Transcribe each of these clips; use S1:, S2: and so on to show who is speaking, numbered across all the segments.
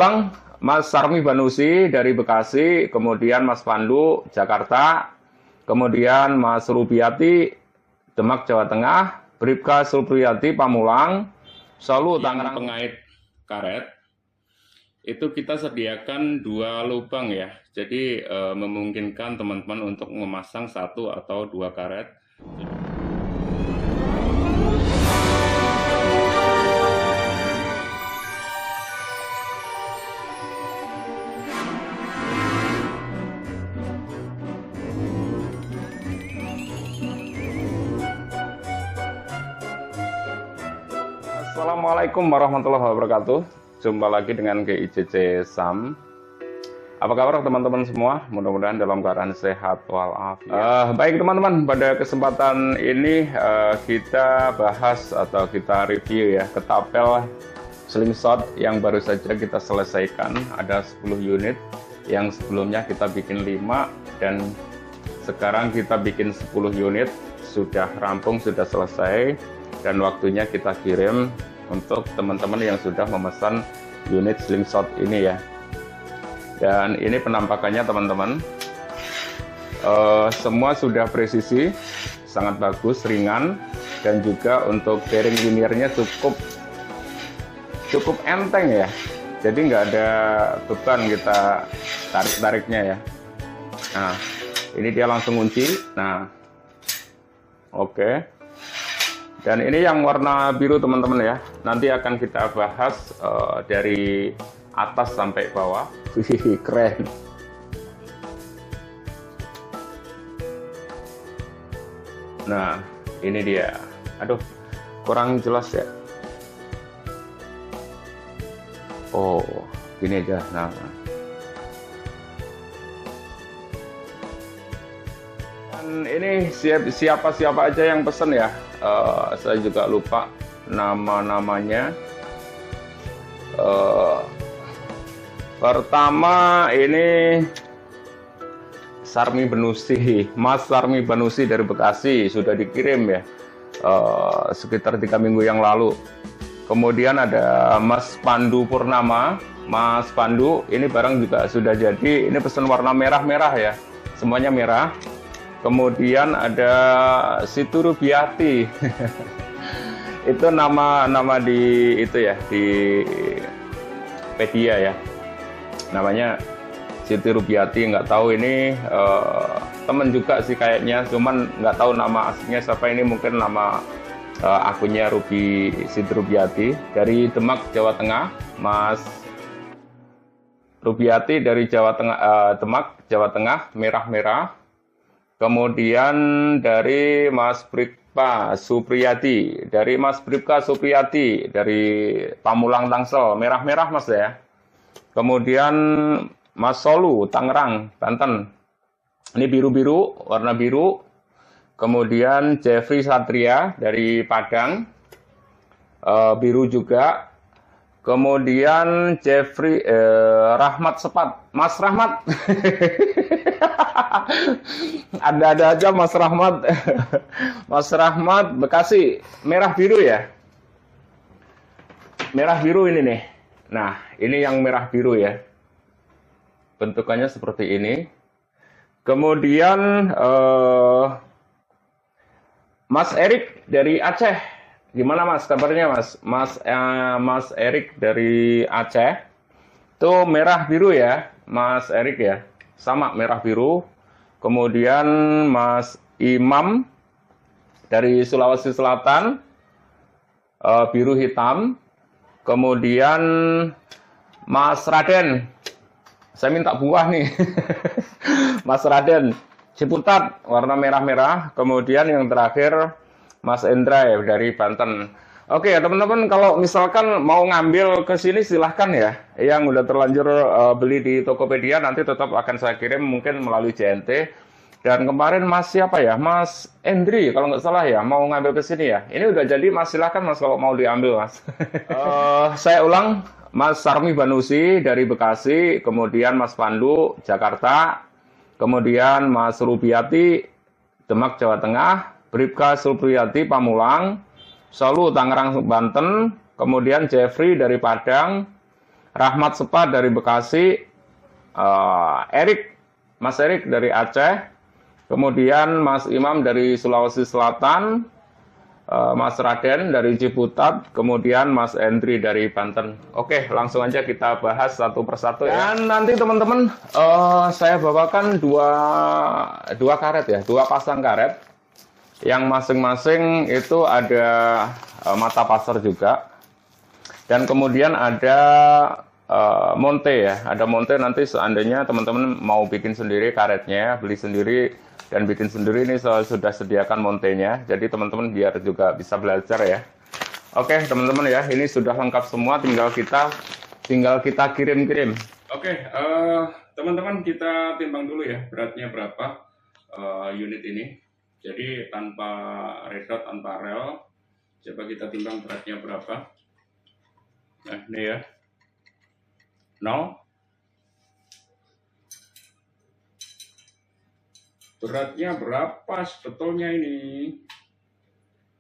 S1: ulang, Mas Sarmi Banusi dari Bekasi, kemudian Mas Pandu Jakarta, kemudian Mas Rubiati Demak Jawa Tengah, Bribka Supriyati Pamulang, Solo Tangerang. Pengait karet itu kita sediakan 2 lubang ya, jadi memungkinkan teman-teman untuk memasang 1 atau 2 karet. Assalamualaikum warahmatullahi wabarakatuh. Jumpa lagi dengan GICC SAM. Apa kabar teman-teman semua? Mudah-mudahan dalam keadaan sehat walafiat. Baik teman-teman, pada kesempatan ini kita bahas atau kita review ya ketapel slingshot yang baru saja kita selesaikan. Ada 10 unit yang sebelumnya kita bikin 5 dan sekarang kita bikin 10 unit. Sudah rampung, sudah selesai dan waktunya kita kirim untuk teman-teman yang sudah memesan unit slingshot ini ya. Dan ini penampakannya teman-teman, semua sudah presisi, sangat bagus, ringan, dan juga untuk bearing linearnya cukup enteng ya. Jadi nggak ada beban kita tarik-tariknya ya. Nah, ini dia langsung kunci. Nah, oke. Dan ini yang warna biru teman-teman ya. Nanti akan kita bahas dari atas sampai bawah. Wih, keren. Nah, ini dia. Aduh, kurang jelas ya. Oh, gini aja. Nah. Dan ini siapa aja yang pesen ya. Saya juga lupa nama-namanya. Pertama ini Sarmi Banusi, Mas Sarmi Banusi dari Bekasi, sudah dikirim ya sekitar 3 minggu yang lalu. Kemudian ada Mas Pandu Purnama, Mas Pandu, ini barang juga sudah jadi. Ini pesan warna merah-merah ya, semuanya merah. Kemudian ada Situ Rubiati. Itu nama di itu ya, di Pedia ya. Namanya Siti Rubiati, nggak tahu ini temen juga sih kayaknya, cuman nggak tahu nama aslinya siapa. Ini mungkin nama akunnya Siti Rubiati dari Demak Jawa Tengah. Mas Rubiati dari Jawa Tengah, Demak Jawa Tengah, merah-merah. Kemudian dari Mas Bribka Supriyati, dari Pamulang Tangsel, merah-merah Mas ya. Kemudian Mas Solo Tangerang Banten, ini biru-biru, warna biru. Kemudian Jeffrey Satria dari Padang, biru juga. Kemudian Jeffrey Rahmat Sepat, Mas Rahmat. Ada aja Mas Rahmat. Mas Rahmat Bekasi, merah biru ya. Merah biru ini nih. Nah, ini yang merah biru ya. Bentukannya seperti ini. Kemudian Mas Erik dari Aceh. Gimana Mas kabarnya Mas? Mas Erik dari Aceh. Tuh merah biru ya, Mas Erik ya. Sama merah biru. Kemudian Mas Imam dari Sulawesi Selatan, biru hitam. Kemudian Mas Raden, saya minta buah nih. Mas Raden Ciputat, warna merah-merah. Kemudian yang terakhir Mas Endra ya, dari Banten. Oke teman-teman, kalau misalkan mau ngambil ke sini silahkan ya. Yang udah terlanjur beli di Tokopedia nanti tetap akan saya kirim mungkin melalui JNT. Dan kemarin Mas siapa ya? Mas Endri kalau nggak salah ya, mau ngambil ke sini ya. Ini udah jadi Mas, silahkan Mas kalau mau diambil Mas. Saya ulang, Mas Sarmi Banusi dari Bekasi, kemudian Mas Pandu Jakarta, kemudian Mas Rubiati Demak Jawa Tengah, Bribka Supriyati Pamulang, Solo Tangerang Banten, kemudian Jeffrey dari Padang, Rahmat Sepa dari Bekasi, Mas Erik dari Aceh, kemudian Mas Imam dari Sulawesi Selatan, Mas Raden dari Ciputat, kemudian Mas Endri dari Banten. Oke, langsung aja kita bahas satu persatu ya. Dan nanti teman-teman, saya bawakan dua karet ya, dua pasang karet, yang masing-masing itu ada mata pasar juga, dan kemudian ada monte ya, ada monte. Nanti seandainya teman-teman mau bikin sendiri karetnya, beli sendiri dan bikin sendiri, ini saya sudah sediakan montenya, jadi teman-teman biar juga bisa belajar ya. Oke teman-teman ya, ini sudah lengkap semua, tinggal kita kirim-kirim. Oke, teman-teman, kita timbang dulu ya beratnya berapa unit ini. Jadi tanpa redot, tanpa rel, coba kita timbang beratnya berapa. Nah ini ya, 0. Beratnya berapa sebetulnya ini?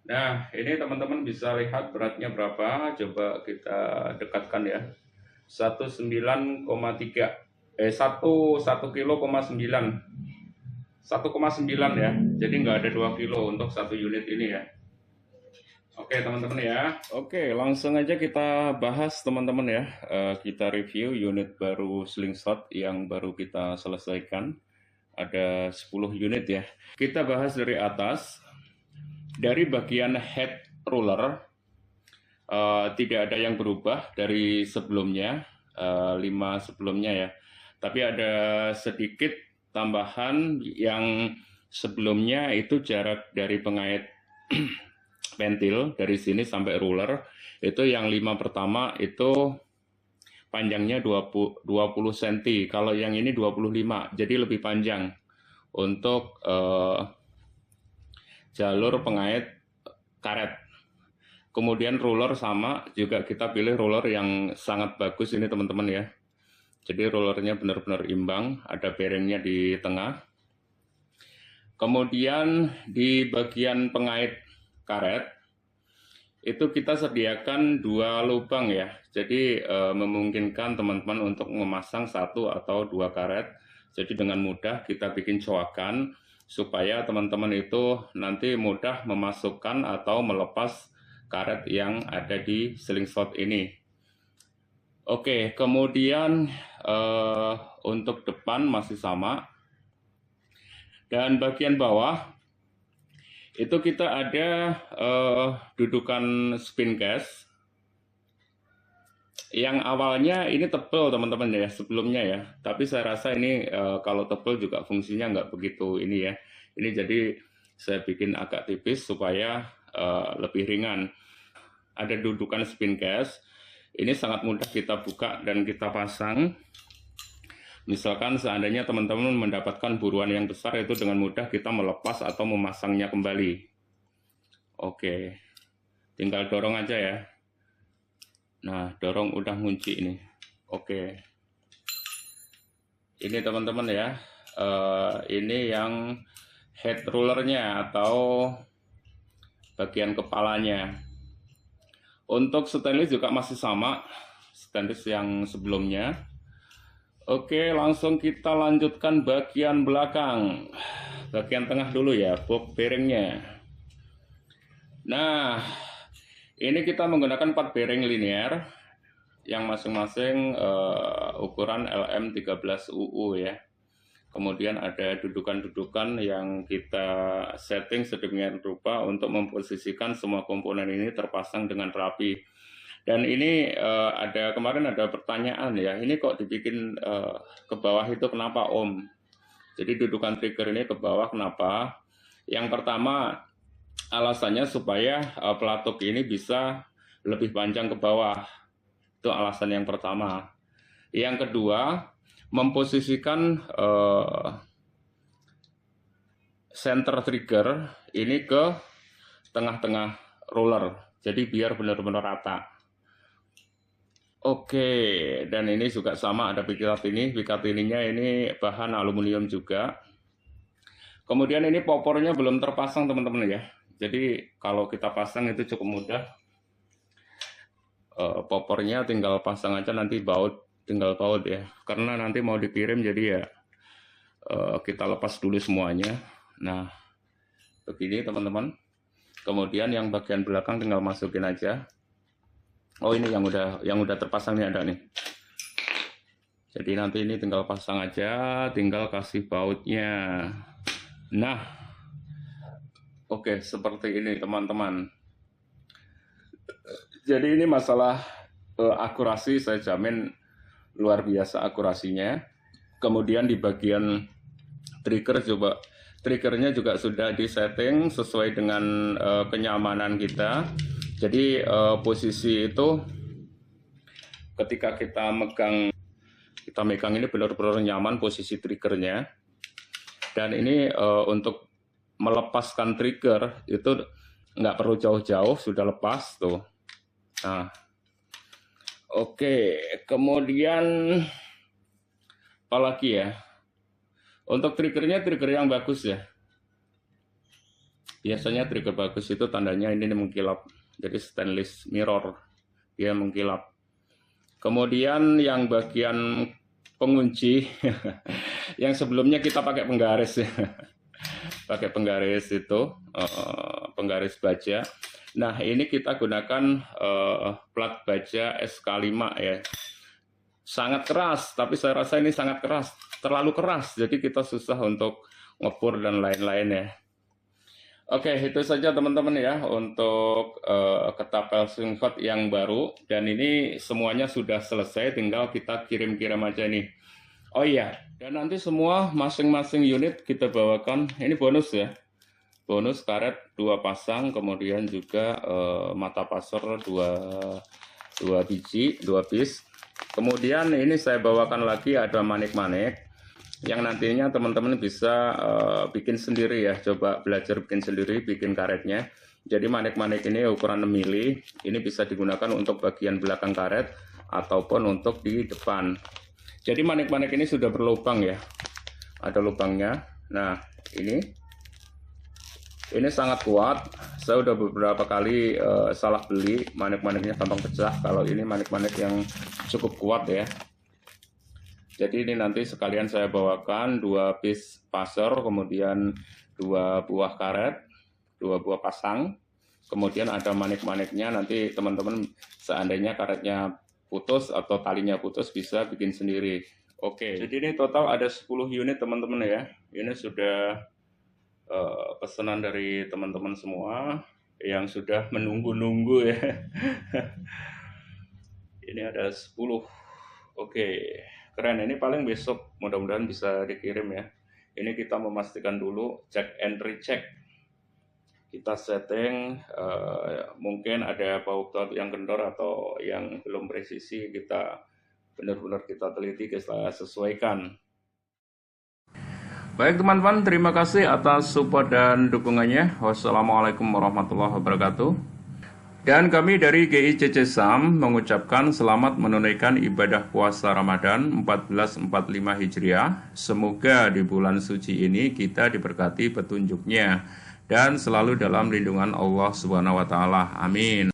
S1: Nah, ini teman-teman bisa lihat beratnya berapa. Coba kita dekatkan ya. 19,3. 1 kilo, 9. 1,9 ya. Jadi nggak ada 2 kilo untuk satu unit ini ya. Oke teman-teman ya. Oke, langsung aja kita bahas teman-teman ya. Kita review unit baru Slingshot yang baru kita selesaikan. Ada 10 unit ya. Kita bahas dari atas. Dari bagian head roller, tidak ada yang berubah dari sebelumnya, 5 sebelumnya ya. Tapi ada sedikit tambahan. Yang sebelumnya itu jarak dari pengait pentil dari sini sampai ruler, itu yang 5 pertama itu panjangnya 20 cm, kalau yang ini 25, jadi lebih panjang untuk jalur pengait karet. Kemudian roller sama, juga kita pilih roller yang sangat bagus ini teman-teman ya. Jadi rollernya benar-benar imbang, ada bearingnya di tengah. Kemudian di bagian pengait karet, itu kita sediakan 2 lubang ya, jadi memungkinkan teman-teman untuk memasang 1 atau 2 karet. Jadi dengan mudah kita bikin coakan supaya teman-teman itu nanti mudah memasukkan atau melepas karet yang ada di Slingshot ini. Oke, kemudian untuk depan masih sama, dan bagian bawah itu kita ada dudukan spin case yang awalnya ini tebal teman-teman ya sebelumnya ya, tapi saya rasa ini kalau tebal juga fungsinya nggak begitu ini ya. Ini jadi saya bikin agak tipis supaya lebih ringan. Ada dudukan spin case, ini sangat mudah kita buka dan kita pasang. Misalkan seandainya teman-teman mendapatkan buruan yang besar, itu dengan mudah kita melepas atau memasangnya kembali. Oke, tinggal dorong aja ya. Nah, dorong udah ngunci ini. Oke, ini teman-teman ya, ini yang head rollernya atau bagian kepalanya. Untuk stainless juga masih sama, stainless yang sebelumnya. Oke, langsung kita lanjutkan bagian belakang. Bagian tengah dulu ya, bob bearingnya. Nah, ini kita menggunakan 4 bearing linear yang masing-masing ukuran LM13UU ya. Kemudian ada dudukan-dudukan yang kita setting sedemikian rupa untuk memposisikan semua komponen ini terpasang dengan rapi. Dan ini kemarin ada pertanyaan ya, ini kok dibikin ke bawah itu kenapa Om? Jadi dudukan trigger ini ke bawah kenapa? Yang pertama alasannya supaya pelatuk ini bisa lebih panjang ke bawah. Itu alasan yang pertama. Yang kedua, memposisikan center trigger ini ke tengah-tengah roller. Jadi biar benar-benar rata. Oke, dan ini juga sama, ada pikat ini. Pikat ininya ini bahan aluminium juga. Kemudian ini popornya belum terpasang teman-teman ya. Jadi kalau kita pasang itu cukup mudah. Popornya tinggal pasang aja, nanti baut, tinggal baut ya. Karena nanti mau dikirim jadi ya kita lepas dulu semuanya. Nah, begini teman-teman. Kemudian yang bagian belakang tinggal masukin aja. Oh, ini yang udah terpasang nih, ada nih. Jadi nanti ini tinggal pasang aja, tinggal kasih bautnya. Nah, oke, seperti ini teman-teman. Jadi ini masalah akurasi, saya jamin luar biasa akurasinya. Kemudian di bagian trigger, coba triggernya juga sudah disetting sesuai dengan kenyamanan kita. Jadi posisi itu ketika kita megang ini benar-benar nyaman posisi triggernya. Dan ini untuk melepaskan trigger itu nggak perlu jauh-jauh, sudah lepas tuh. Nah, oke, kemudian apalagi ya? Untuk triggernya, trigger yang bagus ya. Biasanya trigger bagus itu tandanya ini mengkilap. Jadi stainless mirror, dia mengkilap. Kemudian yang bagian pengunci, yang sebelumnya kita pakai penggaris ya. Pakai penggaris itu, penggaris baja. Nah, ini kita gunakan plat baja SK5 ya. Sangat keras, tapi saya rasa ini sangat keras, terlalu keras. Jadi kita susah untuk ngebor dan lain-lain ya. Oke, itu saja teman-teman ya untuk ketapel swingfoot yang baru. Dan ini semuanya sudah selesai, tinggal kita kirim-kirim aja nih. Oh iya, dan nanti semua masing-masing unit kita bawakan, ini bonus ya. Bonus karet 2 pasang, kemudian juga mata pasar 2 biji, 2 piece. Kemudian ini saya bawakan lagi ada manik-manik yang nantinya teman-teman bisa bikin sendiri ya. Coba belajar bikin sendiri, bikin karetnya. Jadi manik-manik ini ukuran 6 mili, ini bisa digunakan untuk bagian belakang karet ataupun untuk di depan. Jadi manik-manik ini sudah berlubang ya, ada lubangnya. Nah, ini sangat kuat. Saya udah beberapa kali salah beli, manik-maniknya gampang pecah. Kalau ini manik-manik yang cukup kuat ya. Jadi ini nanti sekalian saya bawakan 2 piece pasar, kemudian 2 buah karet, 2 buah pasang. Kemudian ada manik-maniknya, nanti teman-teman seandainya karetnya putus atau talinya putus bisa bikin sendiri. Oke, jadi ini total ada 10 unit teman-teman ya. Ini sudah pesanan dari teman-teman semua yang sudah menunggu-nunggu ya. Ini ada 10. Oke, keren. Ini paling besok mudah-mudahan bisa dikirim ya. Ini kita memastikan dulu, cek and recheck. Kita setting, mungkin ada baut yang kendor atau yang belum presisi, kita benar-benar kita teliti, kita sesuaikan. Baik teman-teman, terima kasih atas support dan dukungannya. Wassalamualaikum warahmatullahi wabarakatuh. Dan kami dari GICC SAM mengucapkan selamat menunaikan ibadah puasa Ramadan 1445 Hijriah. Semoga di bulan suci ini kita diberkati petunjuknya dan selalu dalam lindungan Allah Subhanahu wa taala. Amin.